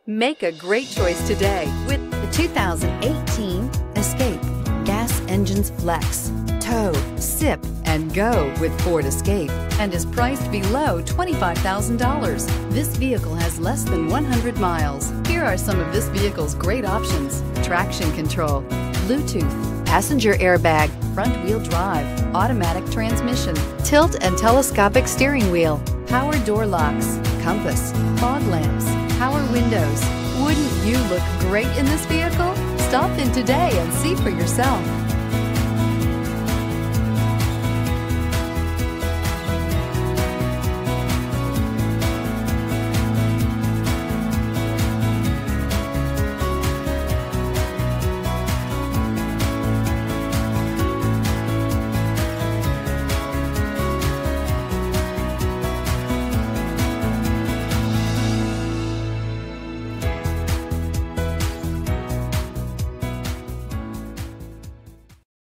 Make a great choice today with the 2018 Escape. Gas engines flex, tow, sip, and go with Ford Escape and is priced below $25,000. This vehicle has less than 100 miles. Here are some of this vehicle's great options: traction control, Bluetooth, passenger airbag, front wheel drive, automatic transmission, tilt and telescopic steering wheel, power door locks, compass, fog lamps, power windows. Wouldn't you look great in this vehicle? Stop in today and see for yourself.